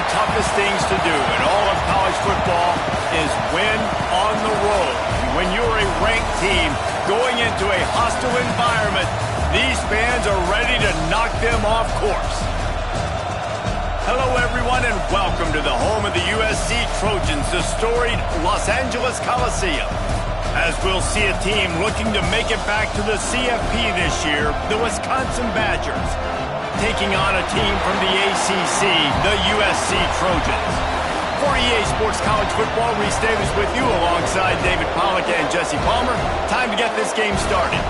the toughest things to do in all of college football is win on the road. When you're a ranked team going into a hostile environment, these fans are ready to knock them off course. Hello, everyone, and welcome to the home of the USC Trojans, the storied Los Angeles Coliseum. As we'll see a team looking to make it back to the CFB this year, the Wisconsin Badgers, taking on a team from the ACC, the USC Trojans. For EA Sports College Football, Reese Davis with you alongside David Pollack and Jesse Palmer. Time to get this game started.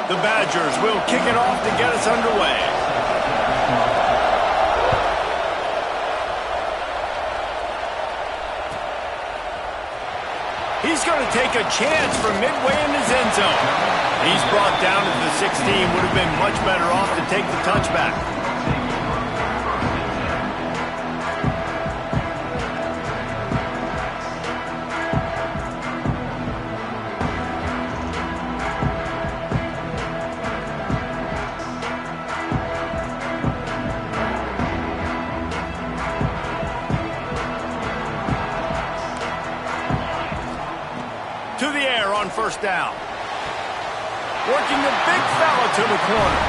The Badgers will kick it off to get us underway. He's going to take a chance from midway in his end zone. He's brought down at the 16. Would have been much better off to take the touchback. To the air on first down. Working the big fella to the corner.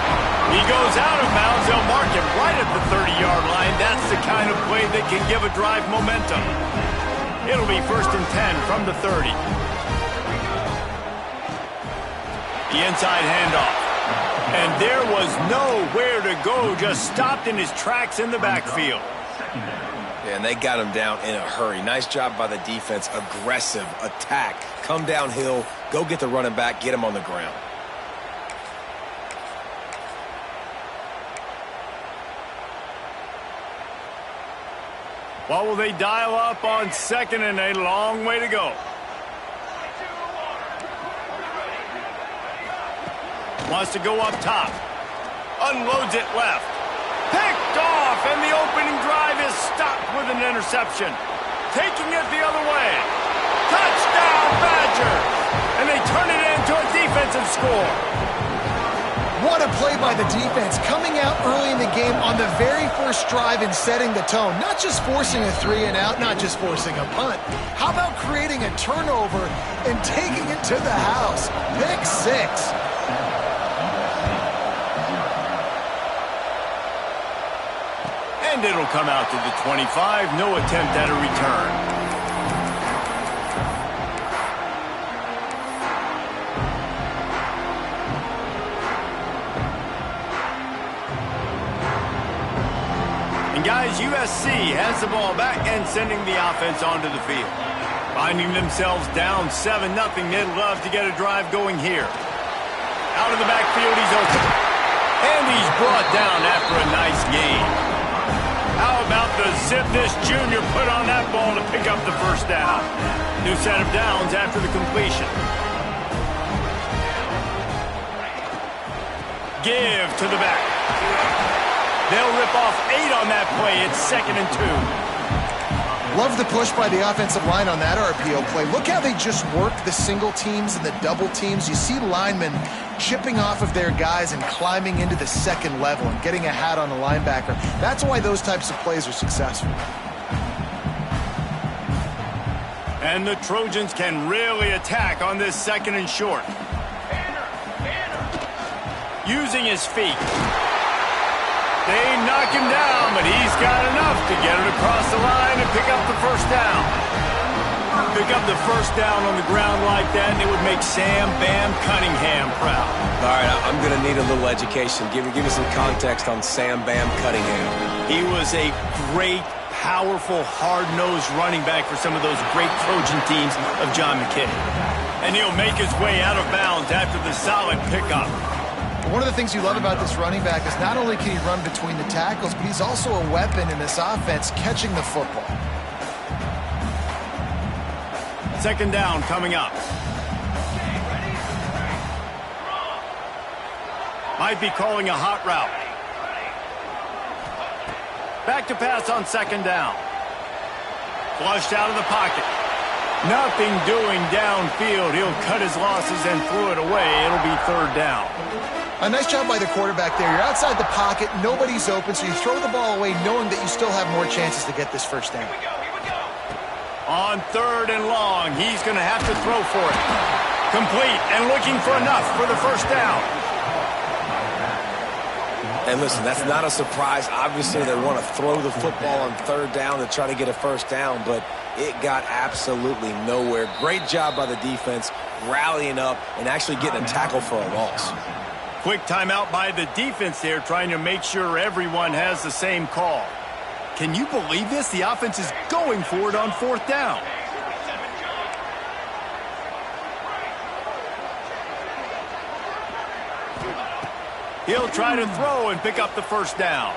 He goes out of bounds. They'll mark him right at the 30-yard line. That's the kind of play that can give a drive momentum. It'll be 1st and 10 from the 30. The inside handoff. And there was nowhere to go. Just stopped in his tracks in the backfield. Yeah, and they got him down in a hurry. Nice job by the defense. Aggressive attack. Come downhill, go get the running back, get him on the ground. What will they dial up on 2nd and a long way to go? Wants to go up top. Unloads it left. Picked off, and the opening drive is stopped with an interception. Taking it the other way. Touchdown, Badgers! And they turn it into a defensive score. What a play by the defense, coming out early in the game on the very first drive and setting the tone. Not just forcing a 3 and out, not just forcing a punt. How about creating a turnover and taking it to the house? Pick 6. And it'll come out to the 25. No attempt at a return. And guys, USC has the ball back and sending the offense onto the field. Finding themselves down 7-0, they'd love to get a drive going here. Out of the backfield, he's open. And he's brought down after a nice gain. How about the zip this junior put on that ball to pick up the first down? New set of downs after the completion. Give to the back. They'll rip off 8 on that play. It's 2nd and 2. Love the push by the offensive line on that RPO play. Look how they just work the single teams and the double teams. You see linemen chipping off of their guys and climbing into the second level and getting a hat on the linebacker. That's why those types of plays are successful. And the Trojans can really attack on this 2nd and short. Using his feet. They knock him down, but he's got enough to get it across the line and pick up the first down. Pick up the first down on the ground like that, and it would make Sam Bam Cunningham proud. All right, I'm going to need a little education. Give me some context on Sam Bam Cunningham. He was a great, powerful, hard-nosed running back for some of those great Trojan teams of John McKay. And he'll make his way out of bounds after the solid pickup. One of the things you love about this running back is not only can he run between the tackles, but he's also a weapon in this offense catching the football. 2nd down coming up. Might be calling a hot route. Back to pass on second down. Flushed out of the pocket. Nothing doing downfield. He'll cut his losses and throw it away. It'll be third down. A nice job by the quarterback there. You're outside the pocket. Nobody's open, so you throw the ball away knowing that you still have more chances to get this first down. On third and long, he's going to have to throw for it. Complete and looking for enough for the first down. And listen, that's not a surprise. Obviously, they want to throw the football on third down to try to get a first down, but it got absolutely nowhere. Great job by the defense, rallying up and actually getting a tackle for a loss. Quick timeout by the defense there, trying to make sure everyone has the same call. Can you believe this? The offense is going for it on fourth down. He'll try to throw and pick up the first down.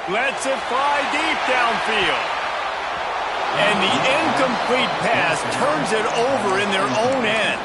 Lets it fly deep downfield. And the incomplete pass turns it over in their own end.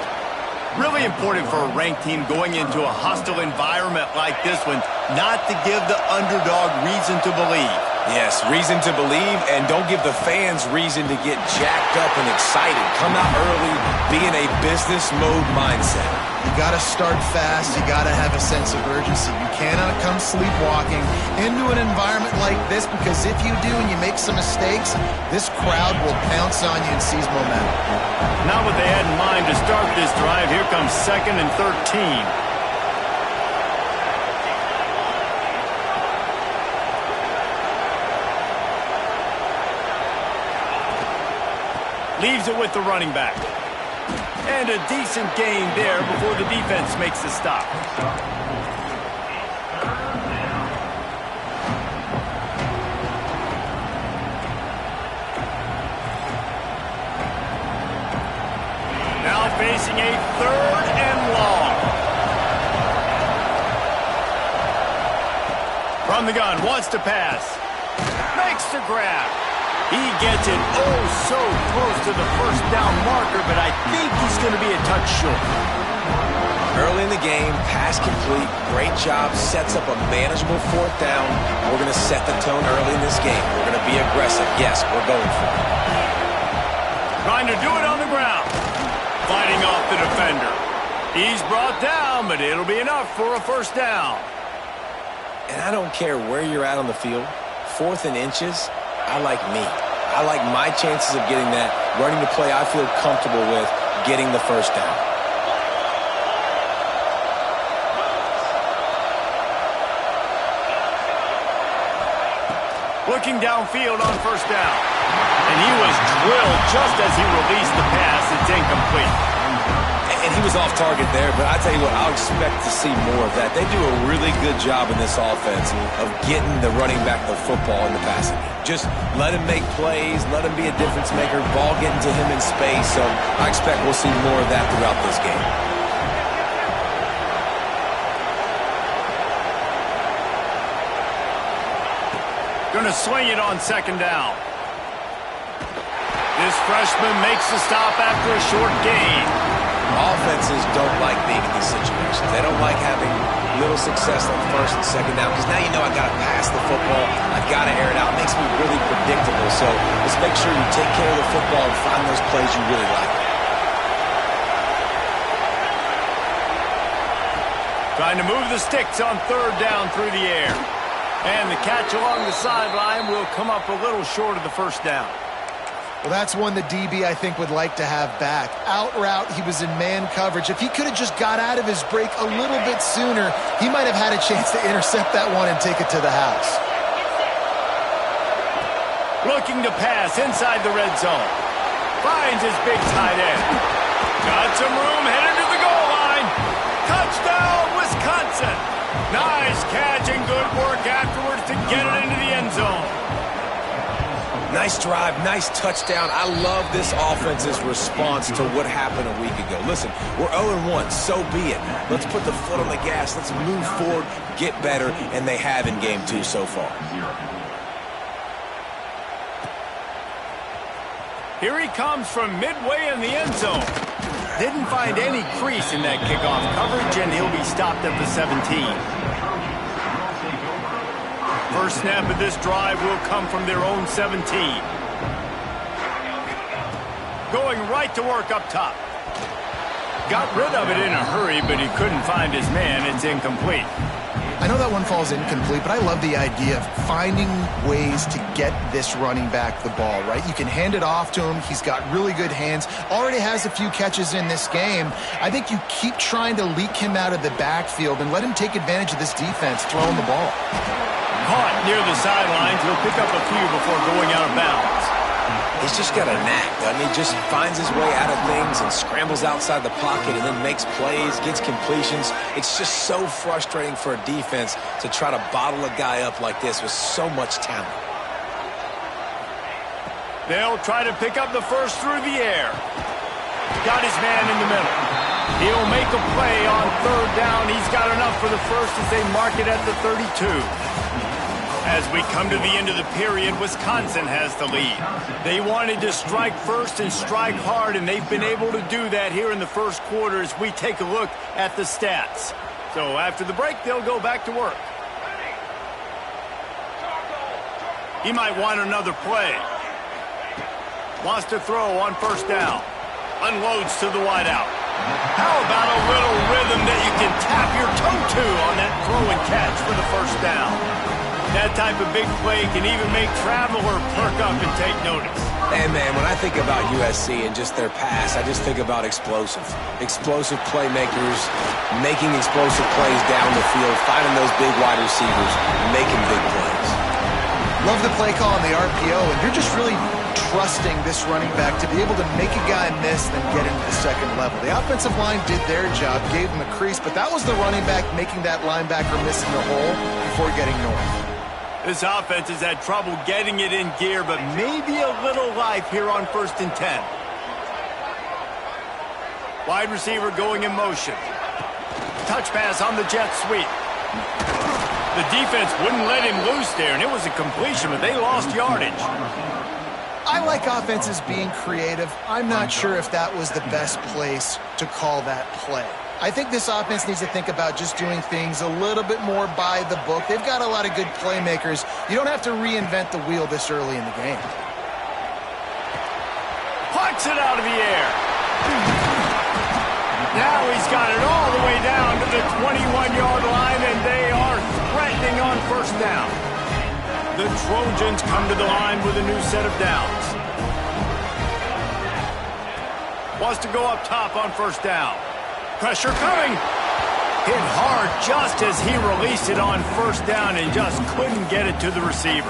Really important for a ranked team going into a hostile environment like this one, not to give the underdog reason to believe. Yes, reason to believe, and don't give the fans reason to get jacked up and excited. Come out early, be in a business mode mindset. You got to start fast. You got to have a sense of urgency. You cannot come sleepwalking into an environment like this, because if you do and you make some mistakes, this crowd will pounce on you and seize momentum. Not what they had in mind to start this drive. Here comes 2nd and 13. Leaves it with the running back. And a decent gain there before the defense makes the stop. Now facing a third and long. From the gun, wants to pass. Makes the grab. He gets it oh so close to the first down marker, but I think he's going to be a touch short. Early in the game, pass complete, great job, sets up a manageable fourth down. We're going to set the tone early in this game. We're going to be aggressive. Yes, we're going for it. Trying to do it on the ground. Fighting off the defender. He's brought down, but it'll be enough for a first down. And I don't care where you're at on the field, 4th and inches, I like me. I like my chances of getting that, running the play I feel comfortable with, getting the first down. Looking downfield on first down. And he was drilled just as he released the pass. It's incomplete. And he was off target there, but I tell you what, I'll expect to see more of that. They do a really good job in this offense of getting the running back the football in the passing game. Just let him make plays, let him be a difference maker, ball getting to him in space. So I expect we'll see more of that throughout this game. Going to swing it on second down. This freshman makes the stop after a short gain. Offenses don't like being in these situations. They don't like having little success on first and second down, because now you know I got to pass the football, I got to air it out. It makes me really predictable. So let's make sure you take care of the football and find those plays you really like. Trying to move the sticks on third down through the air. And the catch along the sideline will come up a little short of the first down. Well, that's one the DB, I think, would like to have back. Out route, he was in man coverage. If he could have just got out of his break a little bit sooner, he might have had a chance to intercept that one and take it to the house. Looking to pass inside the red zone. Finds his big tight end. Got some room, headed to the goal line. Touchdown, Wisconsin. Nice catch and good work afterwards to get it into the end zone. Nice drive, nice touchdown. I love this offense's response to what happened a week ago. Listen, we're 0-1, so be it. Let's put the foot on the gas. Let's move forward, get better, and they have in game 2 so far. Here he comes from midway in the end zone. Didn't find any crease in that kickoff coverage, and he'll be stopped at the 17. First snap of this drive will come from their own 17. Going right to work up top. Got rid of it in a hurry, but he couldn't find his man. It's incomplete. I know that one falls incomplete, but I love the idea of finding ways to get this running back the ball, right? You can hand it off to him. He's got really good hands. Already has a few catches in this game. I think you keep trying to leak him out of the backfield and let him take advantage of this defense throwing the ball. Caught near the sidelines. He'll pick up a few before going out of bounds. He's just got a knack, doesn't he? Just finds his way out of things and scrambles outside the pocket and then makes plays, gets completions. It's just so frustrating for a defense to try to bottle a guy up like this with so much talent. They'll try to pick up the first through the air. Got his man in the middle. He'll make a play on third down. He's got enough for the first as they mark it at the 32. As we come to the end of the period, Wisconsin has the lead. They wanted to strike first and strike hard, and they've been able to do that here in the first quarter as we take a look at the stats. So after the break, they'll go back to work. He might want another play. Wants to throw on first down. Unloads to the wideout. How about a little rhythm that you can tap your toe to on that throw and catch for the first down? That type of big play can even make Traveler perk up and take notice. And, man, when I think about USC and just their pass, I just think about explosive. Explosive playmakers, making explosive plays down the field, finding those big wide receivers, making big plays. Love the play call on the RPO, and you're just really trusting this running back to be able to make a guy miss then get into the second level. The offensive line did their job, gave him a crease, but that was the running back making that linebacker miss in the hole before getting north. This offense has had trouble getting it in gear, but maybe a little life here on 1st and 10. Wide receiver going in motion. Touch pass on the jet sweep. The defense wouldn't let him loose there, and it was a completion, but they lost yardage. I like offenses being creative. I'm not sure if that was the best place to call that play. I think this offense needs to think about just doing things a little bit more by the book. They've got a lot of good playmakers. You don't have to reinvent the wheel this early in the game. Pucks it out of the air. Now he's got it all the way down to the 21-yard line, and they are threatening on first down. The Trojans come to the line with a new set of downs. Wants to go up top on first down. Pressure coming. Hit hard just as he released it on first down and just couldn't get it to the receiver.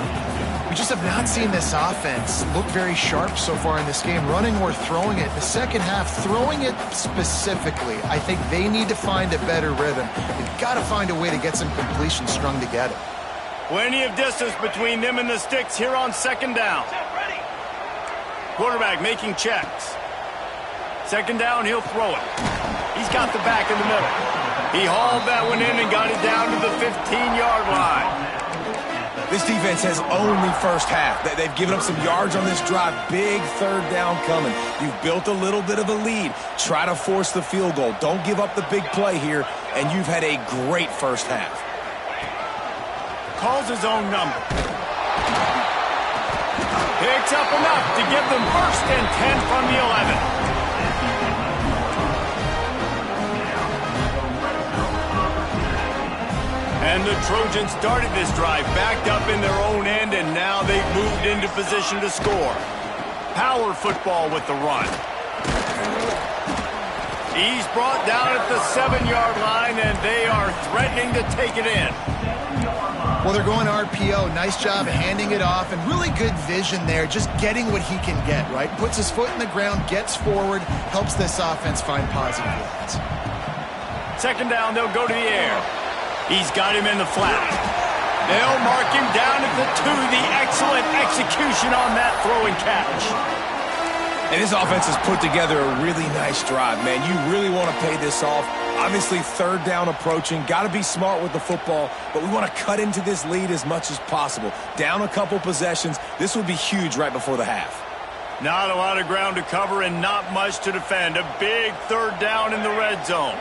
We just have not seen this offense look very sharp so far in this game, running or throwing it. The second half, throwing it specifically, I think they need to find a better rhythm. They've got to find a way to get some completion strung together. Plenty of distance between them and the sticks here on second down. Quarterback making checks. Second down, he'll throw it. He's got the back in the middle. He hauled that one in and got it down to the 15-yard line. This defense has only first half. They've given up some yards on this drive. Big third down coming. You've built a little bit of a lead. Try to force the field goal. Don't give up the big play here, and you've had a great first half. Calls his own number. Picks up enough to give them 1st and 10 from the 11. And the Trojans started this drive backed up in their own end, and now they've moved into position to score. Power football with the run. He's brought down at the 7-yard line, and they are threatening to take it in. Well, they're going RPO. Nice job handing it off, and really good vision there, just getting what he can get, right? Puts his foot in the ground, gets forward, helps this offense find positive yards. Second down, they'll go to the air. He's got him in the flat. They'll mark him down at the 2. The excellent execution on that throw and catch. And this offense has put together a really nice drive, man. You really want to pay this off. Obviously, third down approaching. Got to be smart with the football, but we want to cut into this lead as much as possible. Down a couple possessions. This would be huge right before the half. Not a lot of ground to cover and not much to defend. A big third down in the red zone.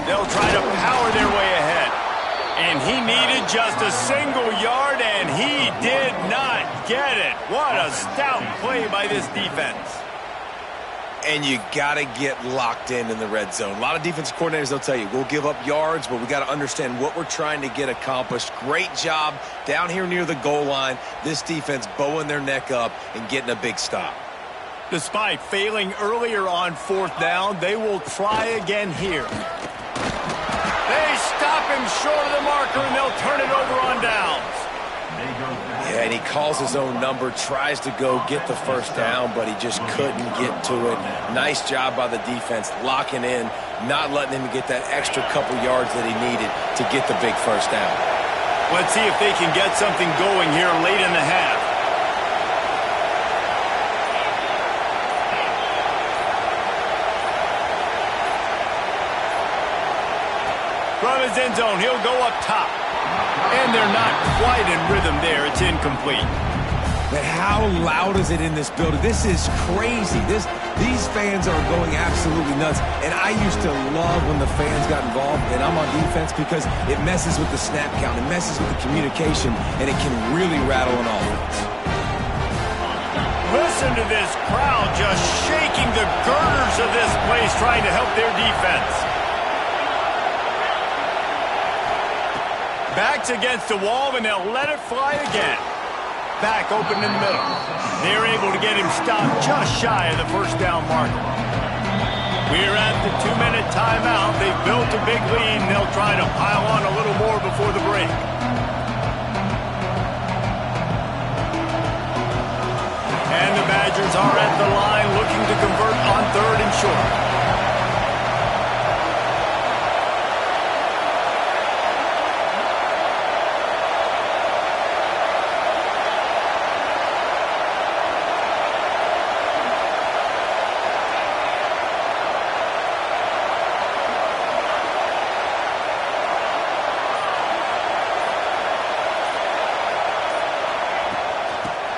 They'll try to power their way ahead. And he needed just a single yard, and he did not get it. What a stout play by this defense. And you got to get locked in the red zone. A lot of defensive coordinators, they'll tell you, we'll give up yards, but we got to understand what we're trying to get accomplished. Great job down here near the goal line. This defense bowing their neck up and getting a big stop. Despite failing earlier on fourth down, they will try again here. They stop him short of the marker, and they'll turn it over on downs. Yeah, and he calls his own number, tries to go get the first down, but he just couldn't get to it. Nice job by the defense, locking in, not letting him get that extra couple yards that he needed to get the big first down. Let's see if they can get something going here late in the half. From his end zone, he'll go up top. And they're not quite in rhythm there. It's incomplete. But how loud is it in this building? This is crazy. These fans are going absolutely nuts. And I used to love when the fans got involved, and I'm on defense, because it messes with the snap count. It messes with the communication, and it can really rattle an offense. Listen to this crowd just shaking the girders of this place, trying to help their defense. Backs against the wall, and they'll let it fly again. Back open in the middle. They're able to get him stopped just shy of the first down marker. We're at the 2-minute timeout. They've built a big lead, and they'll try to pile on a little more before the break. And the Badgers are at the line looking to convert on third and short.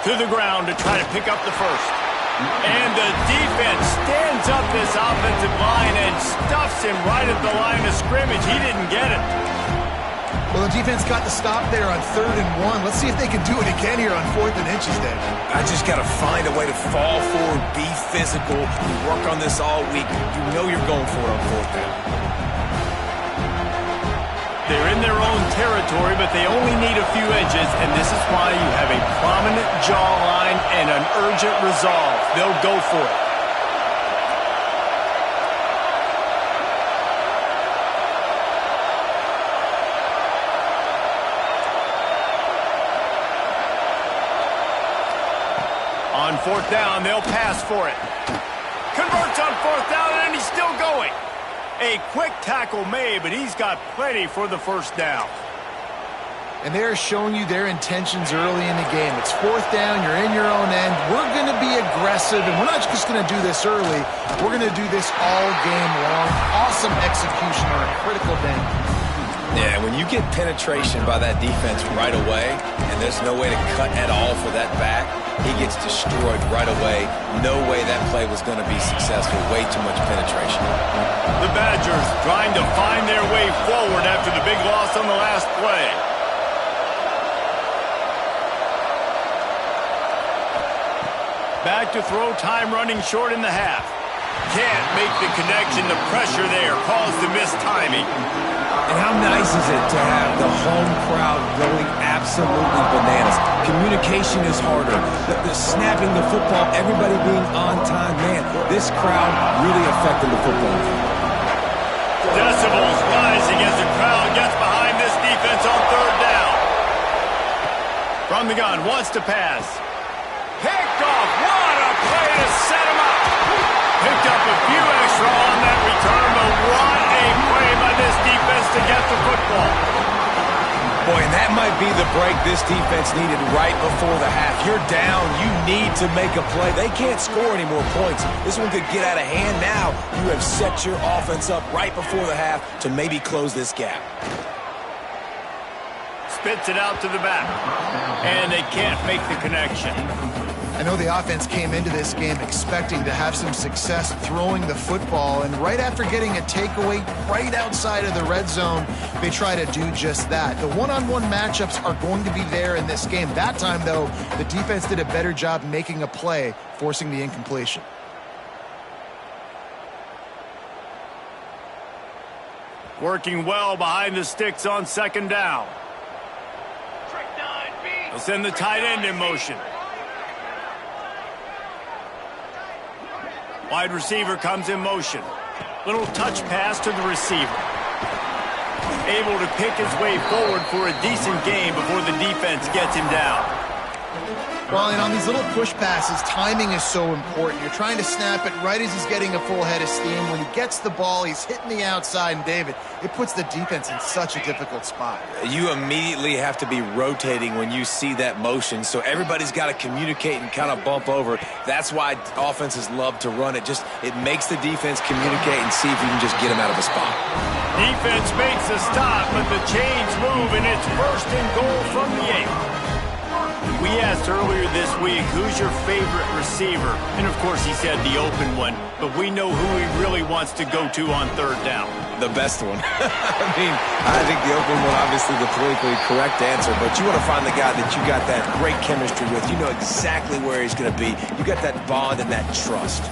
To the ground to try to pick up the first. And the defense stands up this offensive line and stuffs him right at the line of scrimmage. He didn't get it. Well, the defense got the stop there on 3rd and 1. Let's see if they can do it again here on 4th and inches, Dave. I just got to find a way to fall forward, be physical. You work on this all week. You know you're going for it on 4th down. They're in their own territory, but they only need a few inches, and this is why you have a prominent jawline and an urgent resolve. They'll go for it. On 4th down, they'll pass for it. Converts on 4th down, and he's still going. A quick tackle made, but he's got plenty for the first down. And they're showing you their intentions early in the game. It's 4th down, you're in your own end. We're going to be aggressive, and we're not just going to do this early. We're going to do this all game long. Awesome execution on a critical down. Yeah, when you get penetration by that defense right away, and there's no way to cut at all for that back, he gets destroyed right away. No way that play was going to be successful. Way too much penetration. The Badgers trying to find their way forward after the big loss on the last play. Back to throw, time running short in the half. Can't make the connection. The pressure there caused the missed timing. And how nice is it to have the home crowd going absolutely bananas? Communication is harder. The snapping the football, everybody being on time. Man, this crowd really affected the football game. Decibels rising as the crowd gets behind this defense on 3rd down. From the gun, wants to pass. Picked off. What a play to set him up. Picked up a few extra on that return, but what a play by this defense to get the football. Boy, and that might be the break this defense needed right before the half. You're down. You need to make a play. They can't score any more points. This one could get out of hand now. You have set your offense up right before the half to maybe close this gap. spits it out to the back. And they can't make the connection. I know the offense came into this game expecting to have some success throwing the football, and right after getting a takeaway right outside of the red zone, they try to do just that. The one-on-one matchups are going to be there in this game. That time, though, the defense did a better job making a play, forcing the incompletion. Working well behind the sticks on second down. They'll send the tight end in motion. Wide receiver comes in motion. Little touch pass to the receiver. Able to pick his way forward for a decent gain before the defense gets him down. Well, and on these little push passes, timing is so important. You're trying to snap it right as he's getting a full head of steam. When he gets the ball, he's hitting the outside, and David, it puts the defense in such a difficult spot. You immediately have to be rotating when you see that motion, so everybody's got to communicate and kind of bump over. That's why offenses love to run it. It makes the defense communicate and see if you can just get him out of a spot. Defense makes a stop, but the chains move, and it's first and goal from the 8. We asked earlier this week, who's your favorite receiver? And, of course, he said the open one, but we know who he really wants to go to on third down. The best one. I think the open one, obviously the politically correct answer, but you want to find the guy that you got that great chemistry with. You know exactly where he's going to be. You got that bond and that trust.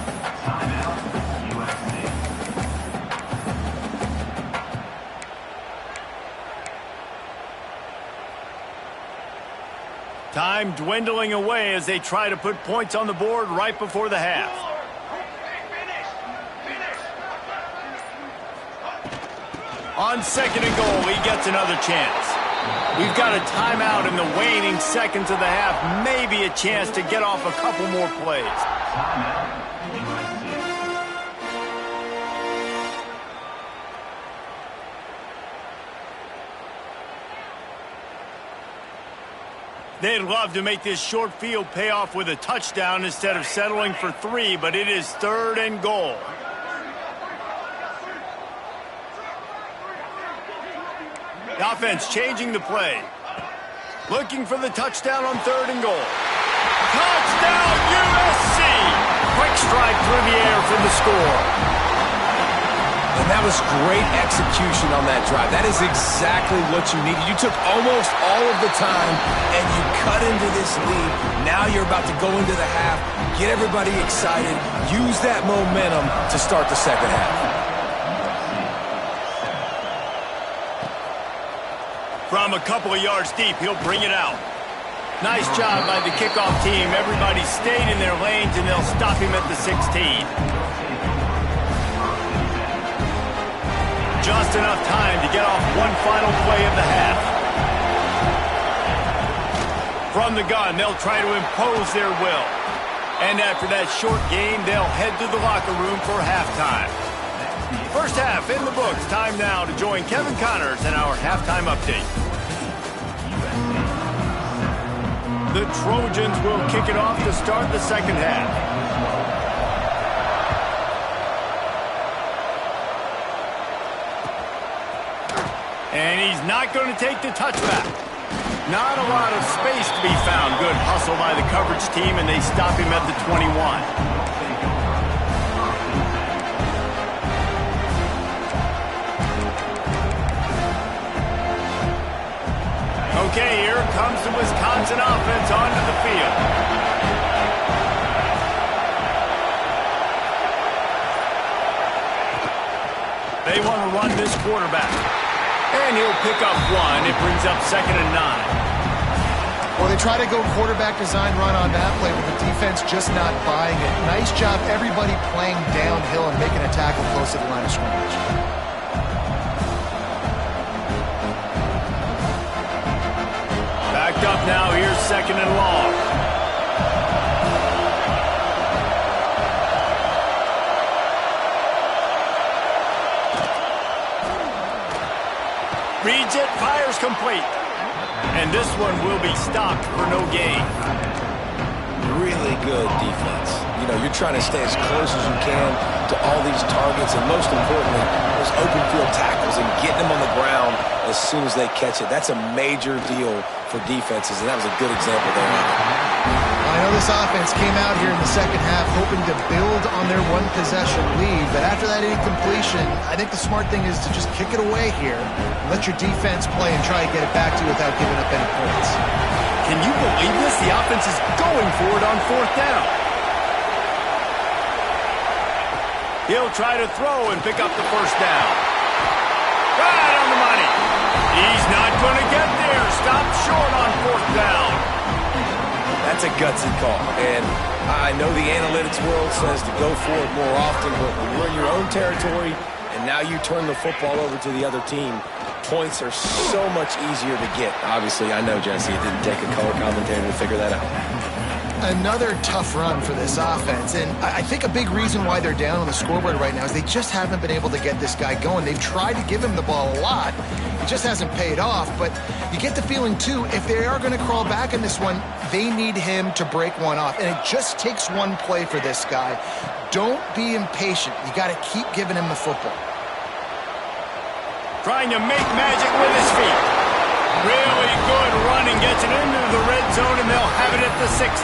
Time dwindling away as they try to put points on the board right before the half. On second and goal, he gets another chance. We've got a timeout in the waning seconds of the half. Maybe a chance to get off a couple more plays. They'd love to make this short field pay off with a touchdown instead of settling for 3, but it is third and goal. The offense changing the play. Looking for the touchdown on third and goal. Touchdown USC! Quick strike through the air for the score. And that was great execution on that drive. That is exactly what you needed. You took almost all of the time, and you cut into this lead. Now you're about to go into the half, get everybody excited, use that momentum to start the second half. From a couple of yards deep, he'll bring it out. Nice job by the kickoff team. Everybody stayed in their lanes, and they'll stop him at the 16. Just enough time to get off one final play of the half. From the gun, they'll try to impose their will. And after that short game, they'll head to the locker room for halftime. First half in the books. Time now to join Kevin Connors in our halftime update. The Trojans will kick it off to start the second half. And he's not going to take the touchback. Not a lot of space to be found. Good hustle by the coverage team, and they stop him at the 21. Okay, here comes the Wisconsin offense onto the field. They want to run this quarterback. And he'll pick up one. It brings up second and 9. Well, they try to go quarterback design run on that play, but the defense just not buying it. Nice job, everybody playing downhill and making a tackle close to the line of scrimmage. Backed up now. Here's second and long. Reads it, fires complete. And this one will be stopped for no gain. really good defense. You know, you're trying to stay as close as you can to all these targets, and most importantly, those open field tackles and getting them on the ground as soon as they catch it. That's a major deal for defenses, and that was a good example there. I know this offense came out here in the second half hoping to build on their one-possession lead, but after that incompletion, I think the smart thing is to just kick it away here, let your defense play and try and get it back to you without giving up any points. Can you believe this? The offense is going for it on fourth down. He'll try to throw and pick up the first down. Right on the money. He's not going to get there. Stop short on fourth down. That's a gutsy call, and I know the analytics world says to go for it more often, but when you're in your own territory and now you turn the football over to the other team, points are so much easier to get. Obviously, I know, Jesse, it didn't take a color commentator to figure that out. Another tough run for this offense, and I think a big reason why they're down on the scoreboard right now is they just haven't been able to get this guy going. They've tried to give him the ball a lot. It just hasn't paid off, but you get the feeling, too, if they are going to crawl back in this one, they need him to break one off, and it just takes one play for this guy. Don't be impatient. You got to keep giving him the football. Trying to make magic with his feet. Really good running, gets it into the red zone, and they'll have it at the 16.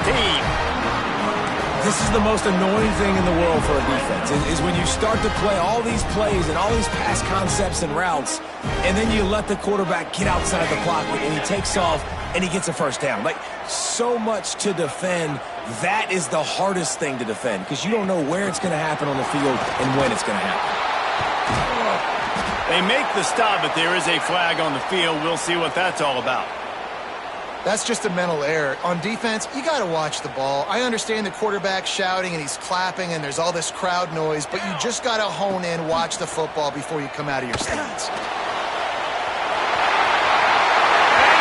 This is the most annoying thing in the world for a defense, is when you start to play all these plays and all these pass concepts and routes, and then you let the quarterback get outside the pocket, and he takes off, and he gets a first down. Like, so much to defend. That is the hardest thing to defend, because you don't know where it's going to happen on the field and when it's going to happen. They make the stop, but there is a flag on the field. We'll see what that's all about. That's just a mental error. On defense, you got to watch the ball. I understand the quarterback shouting and he's clapping and there's all this crowd noise, but you just got to hone in, watch the football before you come out of your stance. And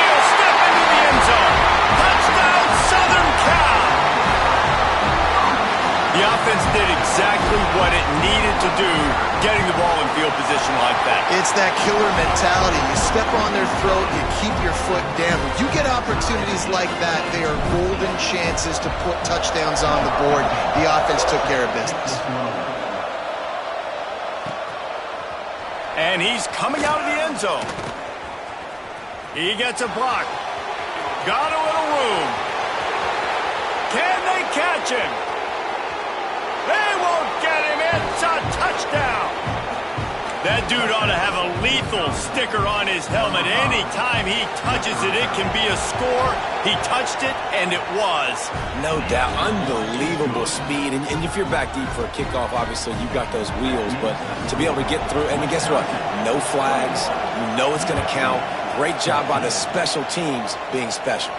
he'll step into the end zone. Touchdown, Southern Cal! The offense did exactly what it needed to do, getting the ball in field position like that. It's that killer mentality. You step on their throat, you keep your foot down. When you get opportunities like that, they are golden chances to put touchdowns on the board. The offense took care of business. And he's coming out of the end zone. He gets a block. Got a little room. Can they catch him? They won't get him. It's a touchdown. That dude ought to have a lethal sticker on his helmet. Anytime he touches it, it can be a score. He touched it, and it was. No doubt. Unbelievable speed. And if you're back deep for a kickoff, obviously you've got those wheels. But to be able to get through, and guess what? No flags. You know it's going to count. Great job by the special teams being special.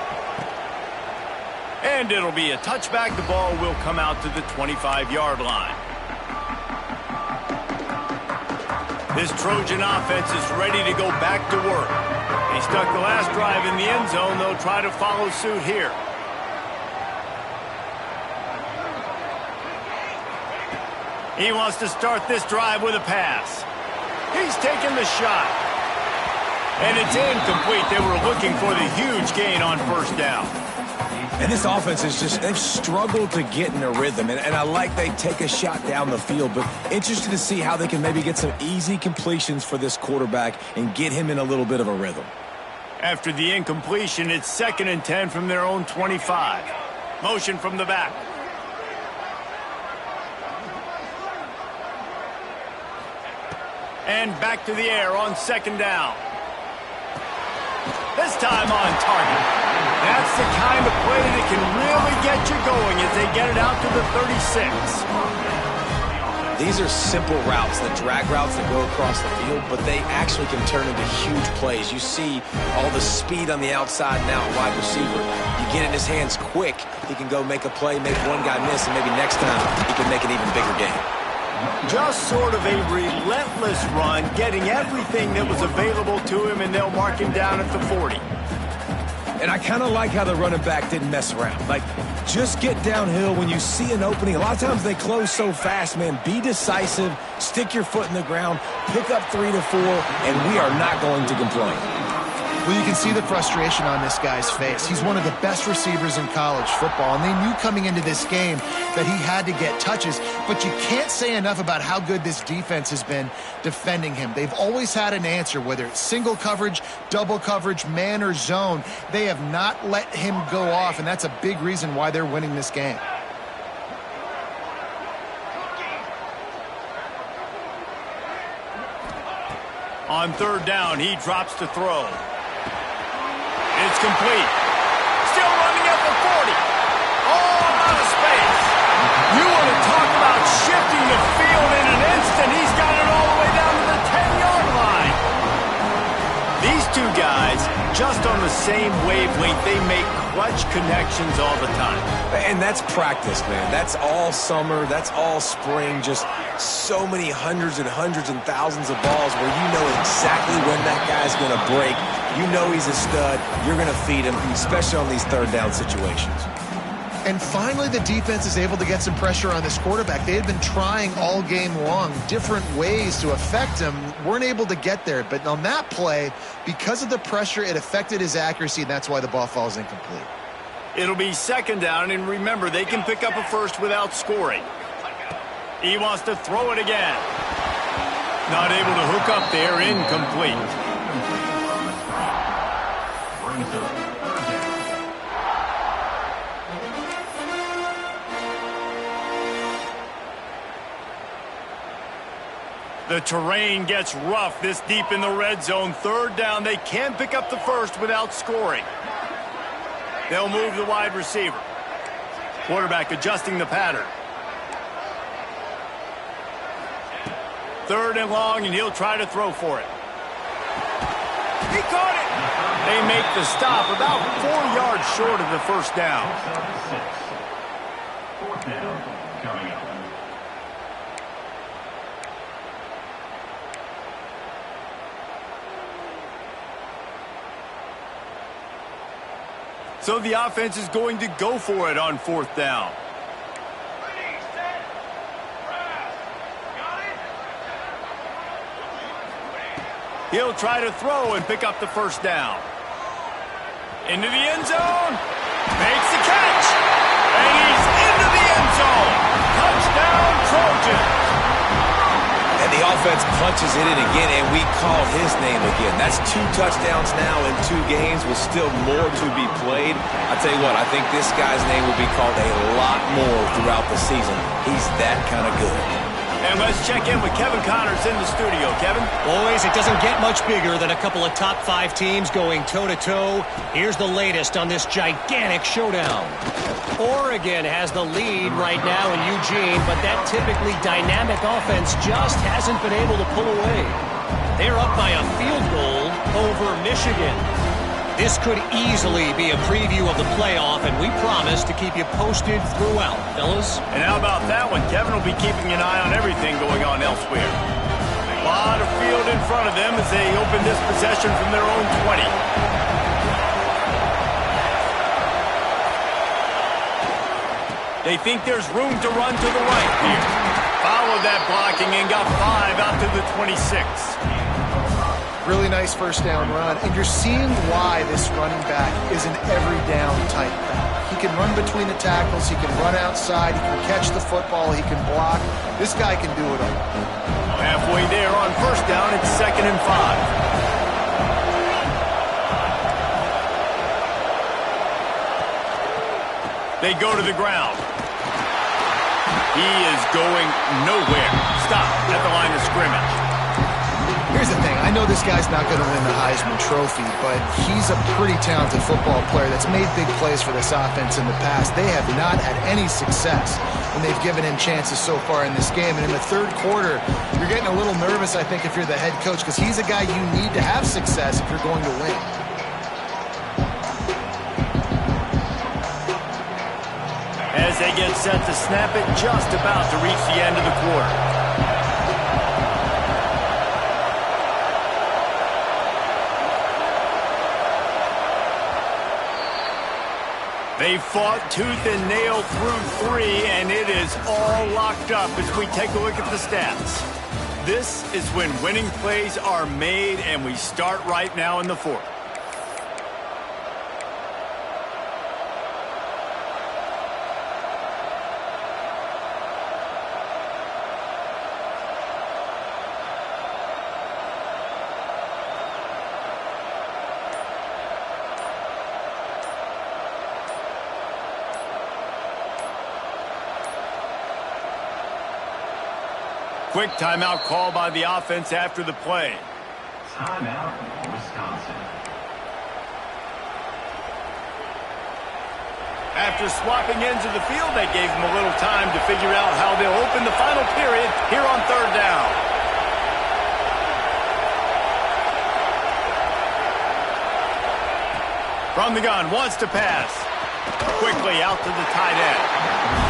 And it'll be a touchback. The ball will come out to the 25-yard line. This Trojan offense is ready to go back to work. They stuck the last drive in the end zone. They'll try to follow suit here. He wants to start this drive with a pass. He's taking the shot. And it's incomplete. They were looking for the huge gain on first down. And this offense is just, they've struggled to get in a rhythm. And I like they take a shot down the field, but interested to see how they can maybe get some easy completions for this quarterback and get him in a little bit of a rhythm. After the incompletion, it's 2nd and 10 from their own 25. Motion from the back. And back to the air on 2nd down. This time on target. That's the kind of play that can really get you going as they get it out to the 36. These are simple routes, the drag routes that go across the field, but they actually can turn into huge plays. You see all the speed on the outside now, wide receiver. You get in his hands quick, he can go make a play, make one guy miss, and maybe next time he can make an even bigger game. Just sort of a relentless run, getting everything that was available to him, and they'll mark him down at the 40. And I kind of like how the running back didn't mess around. Like, just get downhill when you see an opening. A lot of times they close so fast, man. Be decisive, stick your foot in the ground, pick up 3 to 4, and we are not going to complain. Well, you can see the frustration on this guy's face. He's one of the best receivers in college football, and they knew coming into this game that he had to get touches, but you can't say enough about how good this defense has been defending him. They've always had an answer, whether it's single coverage, double coverage, man or zone. They have not let him go off, and that's a big reason why they're winning this game. On third down, he drops to throw. It's complete. Still running at the 40. All out of space. You want to talk about shifting the field in an instant. He's got it all the way down to the 10-yard line. These two guys, just on the same wavelength, they make clutch connections all the time. And that's practice, man. That's all summer. That's all spring. Just so many hundreds and thousands of balls where you know exactly when that guy's going to break. You know he's a stud. You're going to feed him, especially on these third down situations. And finally, the defense is able to get some pressure on this quarterback. They had been trying all game long different ways to affect him. Weren't able to get there. But on that play, because of the pressure, it affected his accuracy, and that's why the ball falls incomplete. It'll be second down, and remember, they can pick up a first without scoring. He wants to throw it again. Not able to hook up there, incomplete. The terrain gets rough this deep in the red zone. Third down, they can pick up the first without scoring. They'll move the wide receiver. Quarterback adjusting the pattern. Third and long, and he'll try to throw for it. He caught it! They make the stop about 4 yards short of the first down. Fourth down coming up. So the offense is going to go for it on fourth down. He'll try to throw and pick up the first down. Into the end zone. Makes the catch. And he's into the end zone. Touchdown, Trojans. And the offense punches it in again, and we call his name again. That's 2 touchdowns now in 2 games with still more to be played. I tell you what, I think this guy's name will be called a lot more throughout the season. He's that kind of good. And let's check in with Kevin Connors in the studio. Kevin? Boys, it doesn't get much bigger than a couple of top 5 teams going toe-to-toe. Here's the latest on this gigantic showdown. Oregon has the lead right now in Eugene, but that typically dynamic offense just hasn't been able to pull away. They're up by a field goal over Michigan. This could easily be a preview of the playoff, and we promise to keep you posted throughout, fellas. And how about that one? Kevin will be keeping an eye on everything going on elsewhere. A lot of field in front of them as they open this possession from their own 20. They think there's room to run to the right here. Followed that blocking and got 5 out to the 26. Really nice first down run, and you're seeing why this running back is an every down type back. He can run between the tackles, he can run outside, he can catch the football, he can block. This guy can do it all. Halfway there on first down, it's 2nd and 5. They go to the ground. He is going nowhere. Stop at the line of scrimmage. Here's the thing. I know this guy's not going to win the Heisman Trophy, but he's a pretty talented football player that's made big plays for this offense in the past. They have not had any success when they've given him chances so far in this game. And in the third quarter, you're getting a little nervous, I think, if you're the head coach, because he's a guy you need to have success if you're going to win. As they get set to snap it, just about to reach the end of the quarter. They fought tooth and nail through 3, and it is all locked up as we take a look at the stats. This is when winning plays are made, and we start right now in the 4th. Quick timeout call by the offense after the play. Timeout, Wisconsin. After swapping ends of the field, they gave them a little time to figure out how they'll open the final period here on third down. From the gun, wants to pass. Quickly out to the tight end.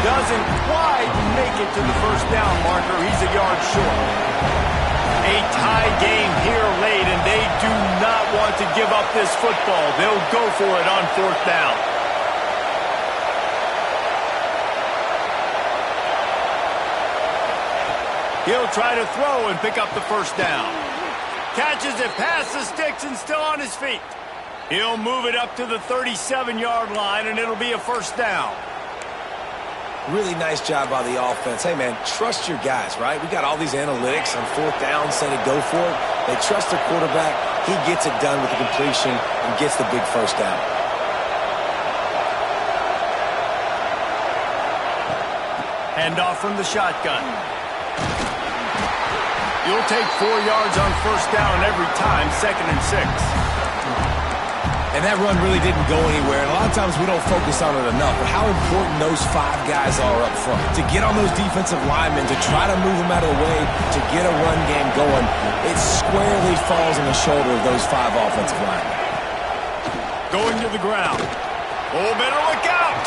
Doesn't quite make it to the first down marker. He's a yard short. A tie game here late, and they do not want to give up this football. They'll go for it on fourth down. He'll try to throw and pick up the first down. Catches it past the sticks and still on his feet. He'll move it up to the 37-yard line, and it'll be a first down. Really nice job by the offense. Hey, man, trust your guys, right? We got all these analytics on fourth down saying to go for it. They trust their quarterback. He gets it done with the completion and gets the big first down. Handoff from the shotgun. You'll take 4 yards on first down every time, 2nd and 6. And that run really didn't go anywhere, and a lot of times we don't focus on it enough, but how important those 5 guys are up front. To get on those defensive linemen, to try to move them out of the way, to get a run game going, it squarely falls on the shoulder of those 5 offensive linemen. Going to the ground. Oh, better look out!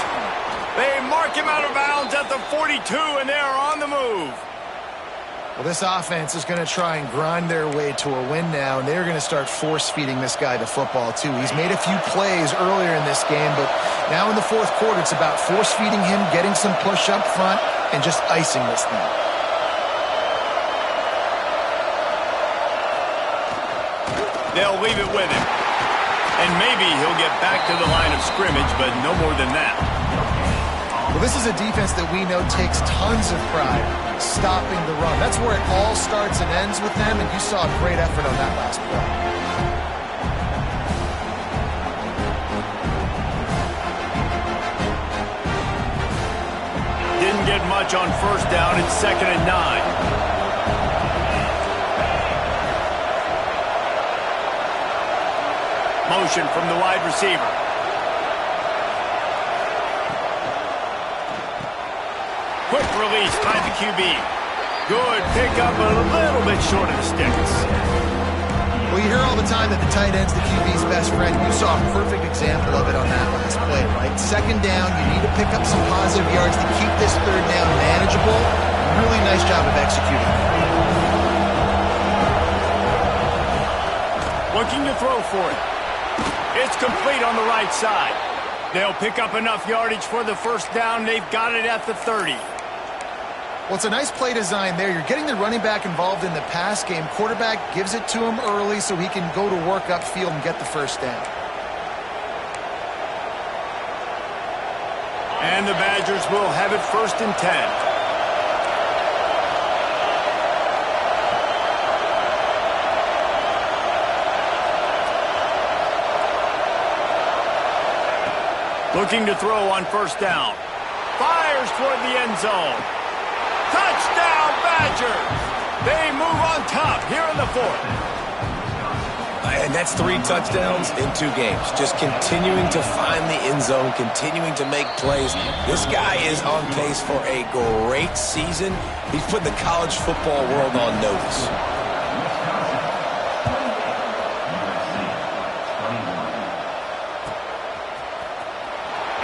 They mark him out of bounds at the 42, and they are on the move. Well, this offense is going to try and grind their way to a win now, and they're going to start force-feeding this guy the football, too. He's made a few plays earlier in this game, but now in the fourth quarter, it's about force-feeding him, getting some push up front, and just icing this thing. They'll leave it with him. And maybe he'll get back to the line of scrimmage, but no more than that. Well, this is a defense that we know takes tons of pride stopping the run. That's where it all starts and ends with them, and you saw a great effort on that last play. Didn't get much on first down. It's 2nd and 9. Motion from the wide receiver. Quick release by the QB. Good pickup, a little bit short of the sticks. Well, you hear all the time that the tight end's the QB's best friend. You saw a perfect example of it on that last play, right? 2nd down, you need to pick up some positive yards to keep this 3rd down manageable. Really nice job of executing. Looking to throw for it. It's complete on the right side. They'll pick up enough yardage for the first down. They've got it at the 30. Well, it's a nice play design there. You're getting the running back involved in the pass game. Quarterback gives it to him early so he can go to work upfield and get the first down. And the Badgers will have it 1st and 10. Looking to throw on first down. Fires toward the end zone. Touchdown, Badgers! They move on top here in the 4th. And that's 3 touchdowns in 2 games. Just continuing to find the end zone, continuing to make plays. This guy is on pace for a great season. He's put the college football world on notice.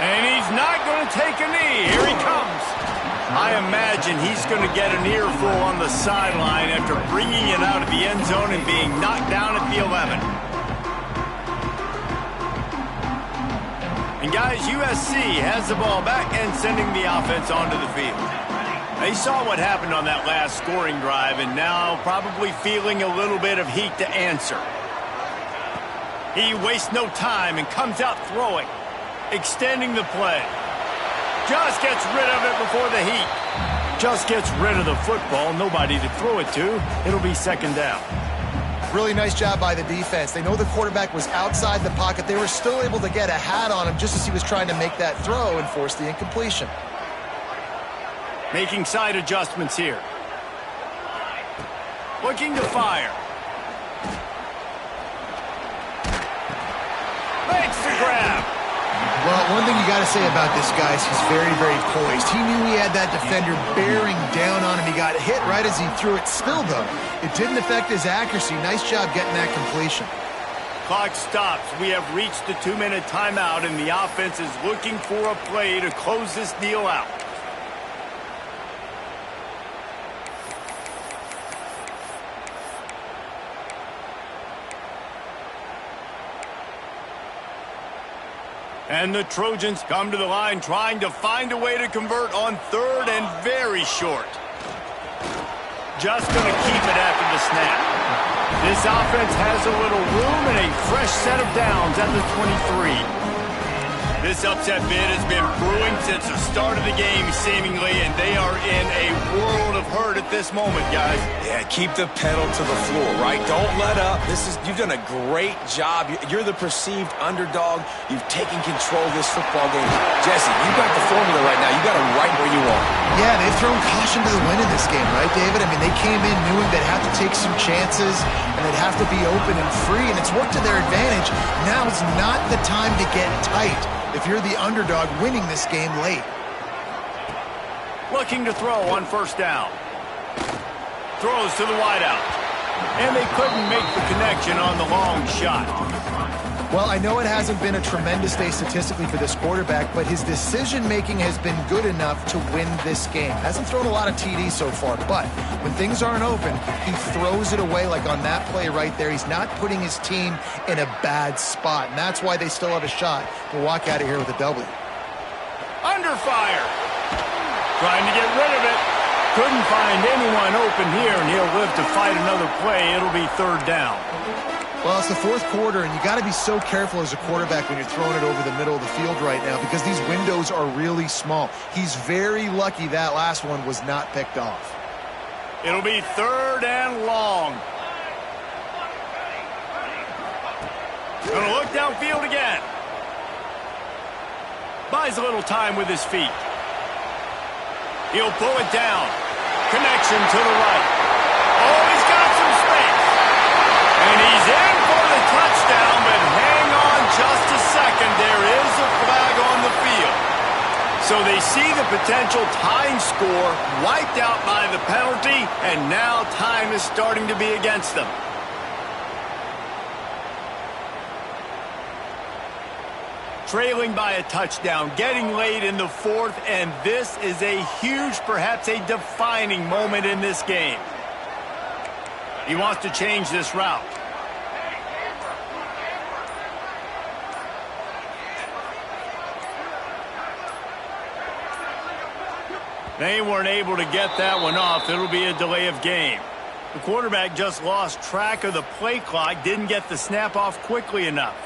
And he's not going to take a knee. Here he comes. I imagine he's going to get an earful on the sideline after bringing it out of the end zone and being knocked down at the 11. And guys, USC has the ball back and sending the offense onto the field. They saw what happened on that last scoring drive and now probably feeling a little bit of heat to answer. He wastes no time and comes out throwing, extending the play. Just gets rid of it before the heat. Just gets rid of the football. Nobody to throw it to. It'll be 2nd down. Really nice job by the defense. They know the quarterback was outside the pocket. They were still able to get a hat on him just as he was trying to make that throw and force the incompletion. Making side adjustments here. Looking to fire. Makes the grab. Well, one thing you got to say about this guy is he's very, very poised. He knew he had that defender bearing down on him. He got hit right as he threw it. Still, though, it didn't affect his accuracy. Nice job getting that completion. Clock stops. We have reached the 2-minute timeout, and the offense is looking for a play to close this deal out. And the Trojans come to the line trying to find a way to convert on 3rd and very short. Just going to keep it after the snap. This offense has a little room and a fresh set of downs at the 23. This upset bid has been brewing since the start of the game, seemingly, and they are in a world of hurt at this moment, guys. Yeah, keep the pedal to the floor, right? Don't let up. You've done a great job. You're the perceived underdog. You've taken control of this football game. Jesse, you got the formula right now. You got it right where you want. Yeah, they've thrown caution to the wind in this game, right, David? I mean, they came in knowing they'd have to take some chances, and they'd have to be open and free, and it's worked to their advantage. Now is not the time to get tight if you're the underdog winning this game late. Looking to throw on 1st down. Throws to the wideout. And they couldn't make the connection on the long shot. Well, I know it hasn't been a tremendous day statistically for this quarterback, but his decision-making has been good enough to win this game. Hasn't thrown a lot of TDs so far, but when things aren't open, he throws it away like on that play right there. He's not putting his team in a bad spot, and that's why they still have a shot to walk out of here with a W. Under fire. Trying to get rid of it. Couldn't find anyone open here, and he'll live to fight another play. It'll be 3rd down. Well, it's the 4th quarter, and you got to be so careful as a quarterback when you're throwing it over the middle of the field right now because these windows are really small. He's very lucky that last one was not picked off. It'll be 3rd and long. Gonna look downfield again. Buys a little time with his feet. He'll pull it down. Connection to the right. Oh, he's got some space. And he's in for the touchdown, but hang on just a second. There is a flag on the field. So they see the potential tying score wiped out by the penalty, and now time is starting to be against them. Trailing by a touchdown, getting late in the 4th, and this is a huge, perhaps a defining moment in this game. He wants to change this route. They weren't able to get that one off. It'll be a delay of game. The quarterback just lost track of the play clock, didn't get the snap off quickly enough.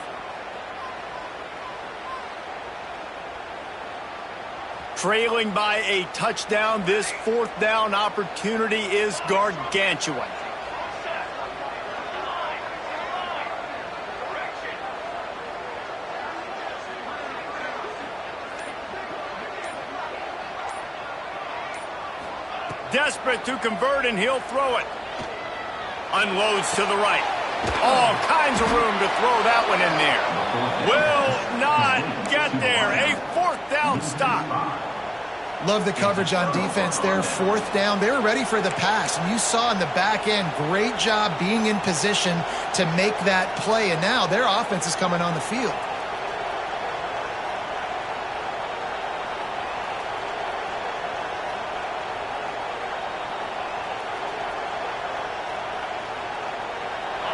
Trailing by a touchdown, this 4th down opportunity is gargantuan. Desperate to convert, and he'll throw it. Unloads to the right. All kinds of room to throw that one in there. Will not get there. A 4th down stop. Love the coverage on defense there. 4th down. They were ready for the pass. And you saw in the back end, great job being in position to make that play. And now their offense is coming on the field.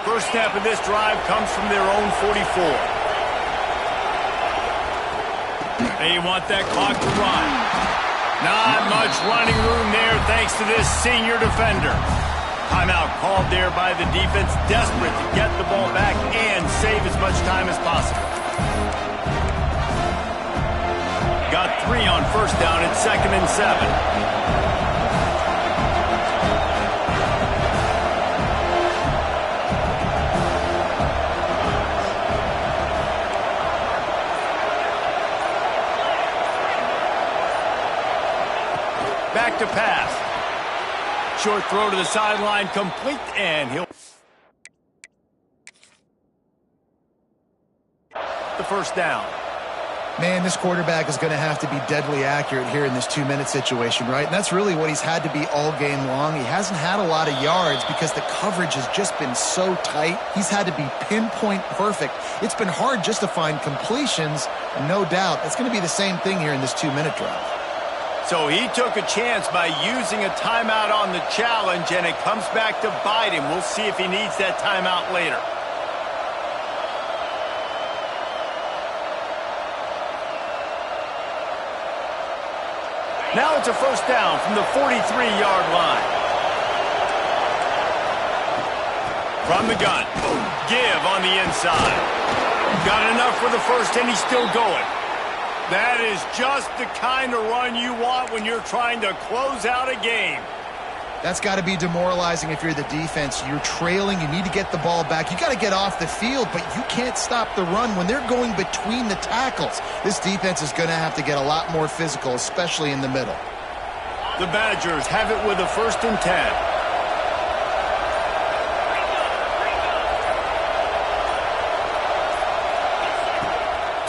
First snap of this drive comes from their own 44. They want that clock to run. Not much running room there thanks to this senior defender. Timeout called there by the defense, desperate to get the ball back and save as much time as possible. Got 3 on 1st down at 2nd and 7. Back to pass. Short throw to the sideline, complete, and he'll... the first down. Man, this quarterback is going to have to be deadly accurate here in this 2-minute situation, right? And that's really what he's had to be all game long. He hasn't had a lot of yards because the coverage has just been so tight. He's had to be pinpoint perfect. It's been hard just to find completions, and no doubt it's going to be the same thing here in this 2-minute drive. So he took a chance by using a timeout on the challenge, and it comes back to bite him. We'll see if he needs that timeout later. Now it's a first down from the 43-yard line. From the gun. Give on the inside. Got enough for the first, and he's still going. That is just the kind of run you want when you're trying to close out a game. That's got to be demoralizing if you're the defense. You're trailing. You need to get the ball back. You got to get off the field, but you can't stop the run when they're going between the tackles. This defense is going to have to get a lot more physical, especially in the middle. The Badgers have it with a 1st and 10.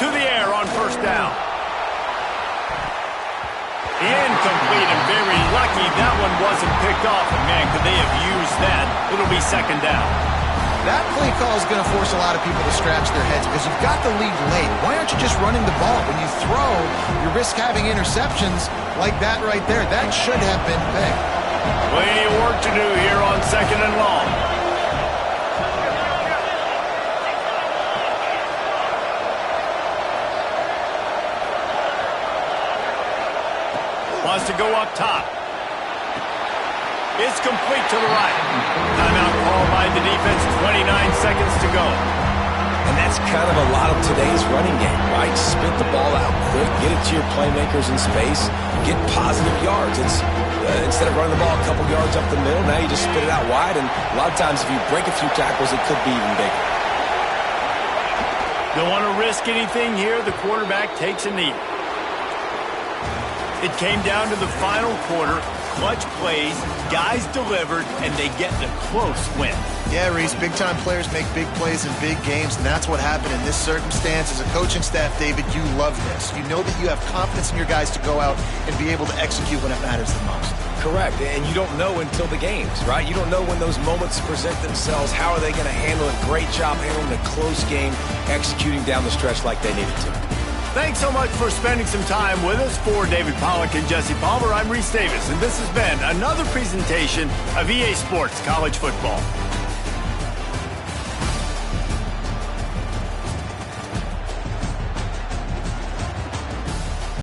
To the air on first down. Incomplete, and very lucky that one wasn't picked off. And man, could they have used that? It'll be 2nd down. That play call is going to force a lot of people to scratch their heads because you've got the lead late. Why aren't you just running the ball? When you throw, you risk having interceptions like that right there. That should have been big. Plenty of work to do here on 2nd and long. Wants to go up top. It's complete to the right. Timeout called by the defense, 29 seconds to go. And that's kind of a lot of today's running game, right? Spit the ball out quick, get it to your playmakers in space, get positive yards. It's instead of running the ball a couple yards up the middle, now you just spit it out wide, and a lot of times if you break a few tackles, it could be even bigger. Don't want to risk anything here. The quarterback takes a knee. It came down to the final quarter. Clutch plays, guys delivered, and they get the close win. Yeah, Reese, big-time players make big plays in big games, and that's what happened in this circumstance. As a coaching staff, David, you love this. You know that you have confidence in your guys to go out and be able to execute when it matters the most. Correct, and you don't know until the games, right? You don't know when those moments present themselves. How are they going to handle it? Great job handling a close game, executing down the stretch like they needed to. Thanks so much for spending some time with us. For David Pollack and Jesse Palmer, I'm Reese Davis, and this has been another presentation of EA Sports College Football.